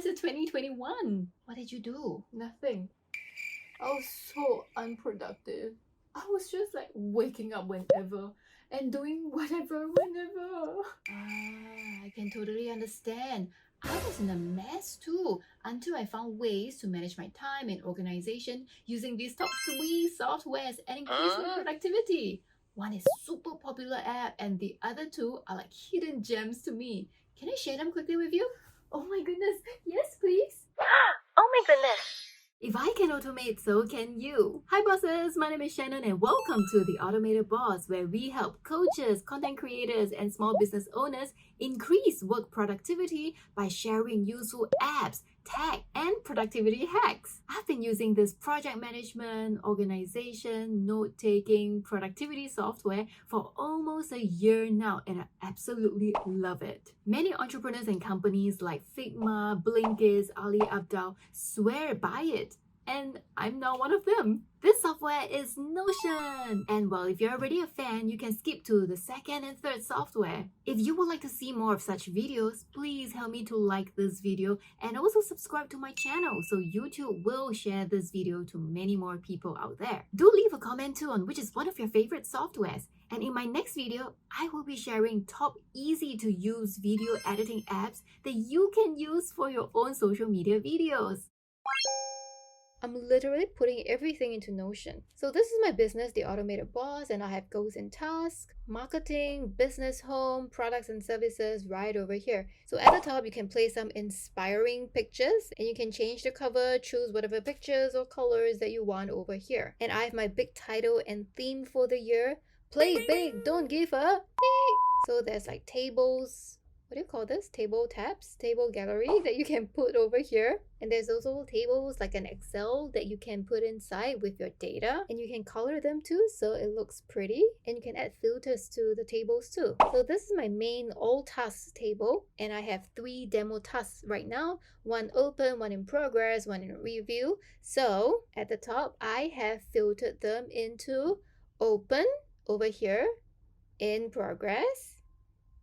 is it 2021? What did you do? Nothing. I was so unproductive. I was just like waking up whenever and doing whatever whenever. I can totally understand. I was in a mess too until I found ways to manage my time and organization using these top 3 softwares and increase my productivity. One is super popular app and the other two are like hidden gems to me. Can I share them quickly with you? Oh my goodness, yes please. Oh my goodness. If I can automate, so can you. Hi bosses, my name is Shannon and welcome to The Automated Boss, where we help coaches, content creators, and small business owners increase work productivity by sharing useful apps, tech, and productivity hacks. I've been using this project management, organization, note-taking, productivity software for almost a year now and I absolutely love it. Many entrepreneurs and companies like Figma, Blinkist, Ali Abdal swear by it. And I'm not one of them. This software is Notion. And well, if you're already a fan, you can skip to the second and third software. If you would like to see more of such videos, please help me to like this video and also subscribe to my channel so YouTube will share this video to many more people out there. Do leave a comment too on which is one of your favorite softwares. And in my next video, I will be sharing top easy to use video editing apps that you can use for your own social media videos. I'm literally putting everything into Notion. So this is my business, The Automated Boss, and I have goals and tasks, marketing, business, home, products and services right over here. So at the top, you can place some inspiring pictures and you can change the cover, choose whatever pictures or colors that you want over here. And I have my big title and theme for the year, Play Big, Don't Give Up. So there's like tables, what do you call this? Table tabs, table gallery that you can put over here. And there's also tables like an Excel that you can put inside with your data and you can color them too so it looks pretty, and you can add filters to the tables too. So this is my main all tasks table and I have 3 demo tasks right now, one open, one in progress, one in review. So at the top I have filtered them into open over here, in progress,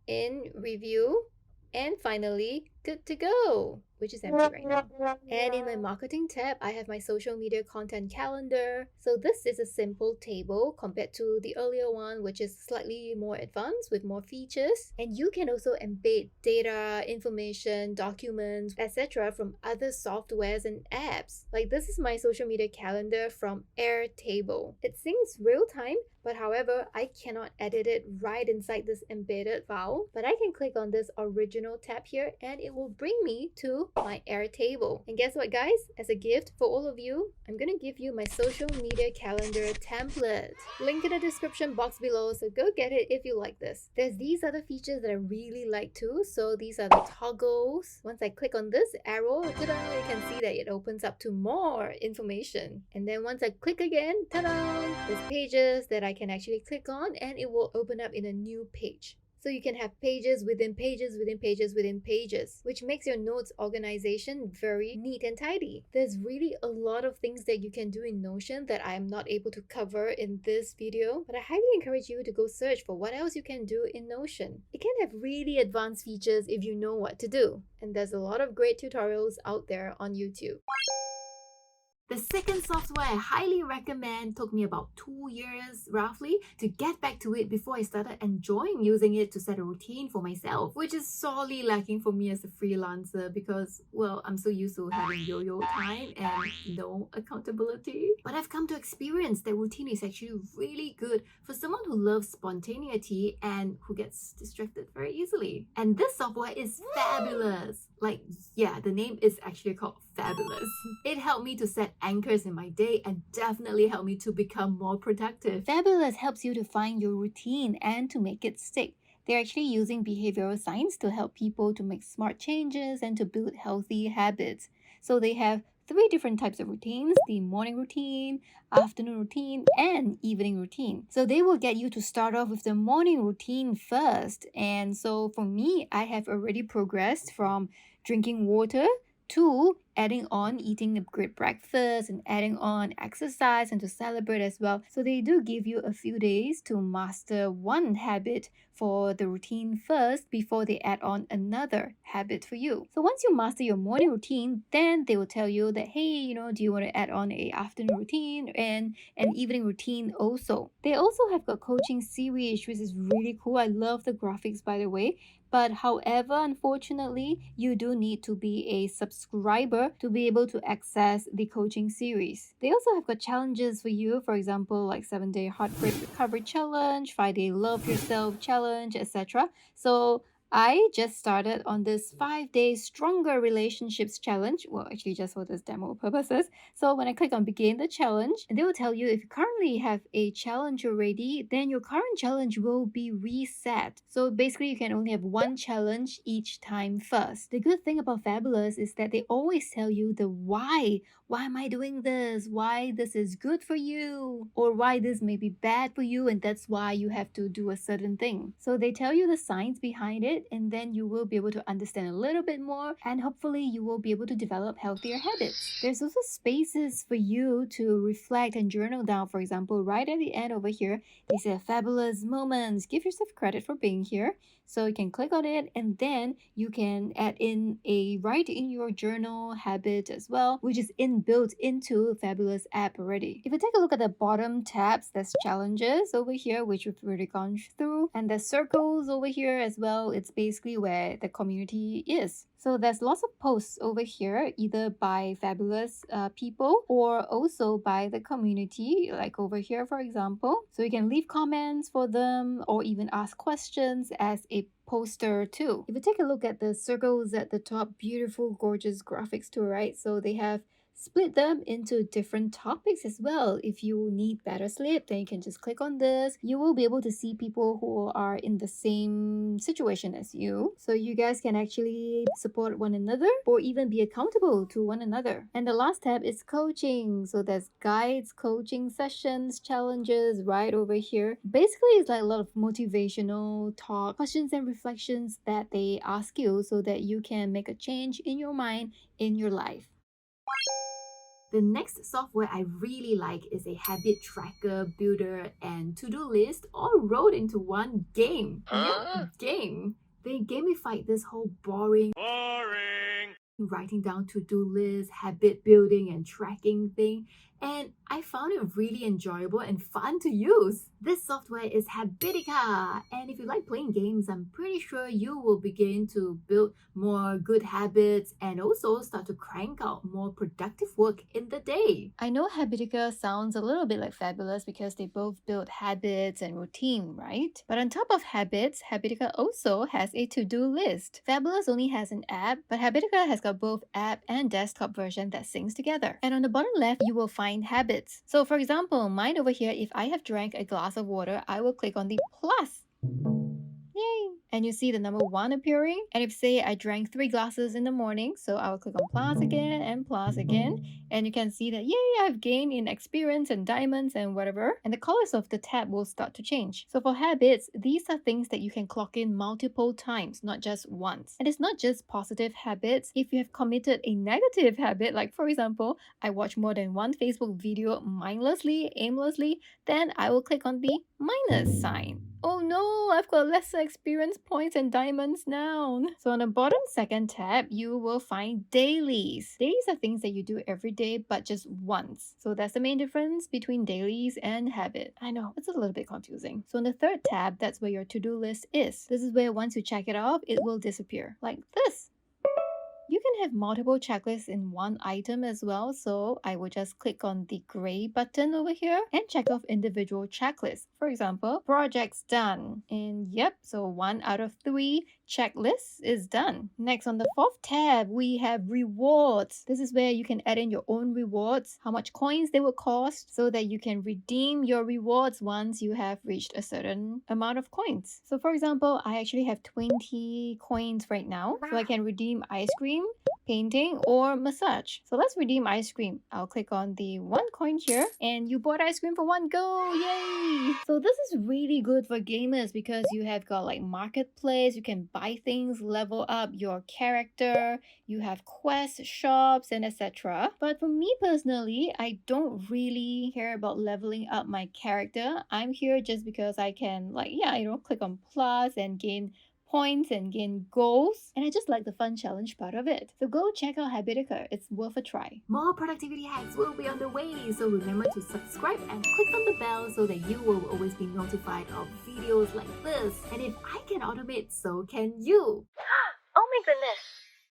in review, and finally good to go, which is empty right now. And in my marketing tab, I have my social media content calendar. So this is a simple table compared to the earlier one, which is slightly more advanced with more features. And you can also embed data, information, documents, etc. from other softwares and apps. Like this is my social media calendar from Airtable. It syncs real time, but however, I cannot edit it right inside this embedded file. But I can click on this original tab here and it will bring me to my Airtable. And guess what guys? As a gift for all of you, I'm gonna give you my social media calendar template. Link in the description box below, so go get it if you like this. There's these other features that I really like too. So these are the toggles. Once I click on this arrow, ta-da, you can see that it opens up to more information. And then once I click again, ta-da, there's pages that I can actually click on and it will open up in a new page. So you can have pages within pages within pages within pages, which makes your notes organization very neat and tidy. There's really a lot of things that you can do in Notion that I'm not able to cover in this video, but I highly encourage you to go search for what else you can do in Notion. It can have really advanced features if you know what to do, and there's a lot of great tutorials out there on YouTube. The second software I highly recommend took me about 2 years roughly to get back to it before I started enjoying using it to set a routine for myself, which is sorely lacking for me as a freelancer because, well, I'm so used to having yo-yo time and no accountability. But I've come to experience that routine is actually really good for someone who loves spontaneity and who gets distracted very easily. And this software is fabulous. Like, yeah, the name is actually called Fabulous. It helped me to set anchors in my day and definitely helped me to become more productive. Fabulous helps you to find your routine and to make it stick. They're actually using behavioral science to help people to make smart changes and to build healthy habits. So they have 3 different types of routines: the morning routine, afternoon routine, and evening routine. So they will get you to start off with the morning routine first. And so for me, I have already progressed from drinking water to adding on eating a great breakfast and adding on exercise and to celebrate as well. So they do give you a few days to master one habit for the routine first before they add on another habit for you. So once you master your morning routine, then they will tell you that, hey, do you want to add on a afternoon routine and an evening routine also. They also have a coaching series, which is really cool. I love the graphics, by the way. But however, unfortunately, you do need to be a subscriber to be able to access the coaching series. They also have got challenges for you, for example, like 7-day heartbreak recovery challenge, 5-day love yourself challenge, etc. So I just started on this 5-day stronger relationships challenge. Well, actually, just for this demo purposes. So when I click on begin the challenge, they will tell you if you currently have a challenge already, then your current challenge will be reset. So basically, you can only have one challenge each time first. The good thing about Fabulous is that they always tell you the why. Why am I doing this? Why this is good for you? Or why this may be bad for you and that's why you have to do a certain thing. So they tell you the science behind it and then you will be able to understand a little bit more and hopefully you will be able to develop healthier habits. There's also spaces for you to reflect and journal down. For example, right at the end over here, they say fabulous moments. Give yourself credit for being here. So you can click on it and then you can add in a write in your journal habit as well, which is inbuilt into Fabulous app already. If you take a look at the bottom tabs, there's challenges over here, which we've already gone through, and there's circles over here as well. It's basically where the community is. So there's lots of posts over here, either by Fabulous people or also by the community, like over here, for example. So you can leave comments for them or even ask questions as a poster too. If you take a look at the circles at the top, beautiful, gorgeous graphics too, right? So they have split them into different topics as well. If you need better sleep, then you can just click on this. You will be able to see people who are in the same situation as you. So you guys can actually support one another or even be accountable to one another. And the last tab is coaching. So there's guides, coaching sessions, challenges right over here. Basically, it's like a lot of motivational talk, questions and reflections that they ask you so that you can make a change in your mind, in your life. The next software I really like is a habit tracker, builder, and to-do list all rolled into one game. Yep, game. They gamified this whole boring writing down to-do lists, habit building, and tracking thing. And I found it really enjoyable and fun to use. This software is Habitica, and if you like playing games, I'm pretty sure you will begin to build more good habits and also start to crank out more productive work in the day. I know Habitica sounds a little bit like Fabulous because they both build habits and routine, right? But on top of habits, Habitica also has a to-do list. Fabulous only has an app, but Habitica has got both app and desktop version that syncs together. And on the bottom left, you will find habits. So for example, mine over here, if I have drank a glass of water, I will click on the plus. Yay! And you see the number 1 appearing. And if say I drank 3 glasses in the morning, so I will click on plus again and plus again. And you can see that, yay, I've gained in experience and diamonds and whatever. And the colors of the tab will start to change. So for habits, these are things that you can clock in multiple times, not just once. And it's not just positive habits. If you have committed a negative habit, like for example, I watch more than one Facebook video mindlessly, aimlessly, then I will click on the minus sign. Oh no, I've got lesser experience points and diamonds now. So on the bottom second tab, you will find dailies. Dailies are things that you do every day, but just once. So that's the main difference between dailies and habit. I know, it's a little bit confusing. So on the third tab, that's where your to-do list is. This is where once you check it off, it will disappear. Like this. You can have multiple checklists in one item as well, so I will just click on the gray button over here and check off individual checklists. For example, projects done. And yep, so 1 out of 3 checklist is done. Next, on the fourth tab, we have rewards. This is where you can add in your own rewards, how much coins they will cost, so that you can redeem your rewards once you have reached a certain amount of coins. So for example, I actually have 20 coins right now, so I can redeem ice cream, painting, or massage. So let's redeem ice cream. I'll click on the 1 coin here, and you bought ice cream for 1 go. Yay! So this is really good for gamers because you have got like marketplace, you can buy things, level up your character, you have quests, shops, and etc. But for me personally, I don't really care about leveling up my character. I'm here just because I can, like, yeah, click on plus and gain points and gain goals, and I just like the fun challenge part of it. So go check out Habitica, it's worth a try. More productivity hacks will be on the way, so remember to subscribe and click on the bell so that you will always be notified of videos like this. And if I can automate, so can you. Oh my goodness.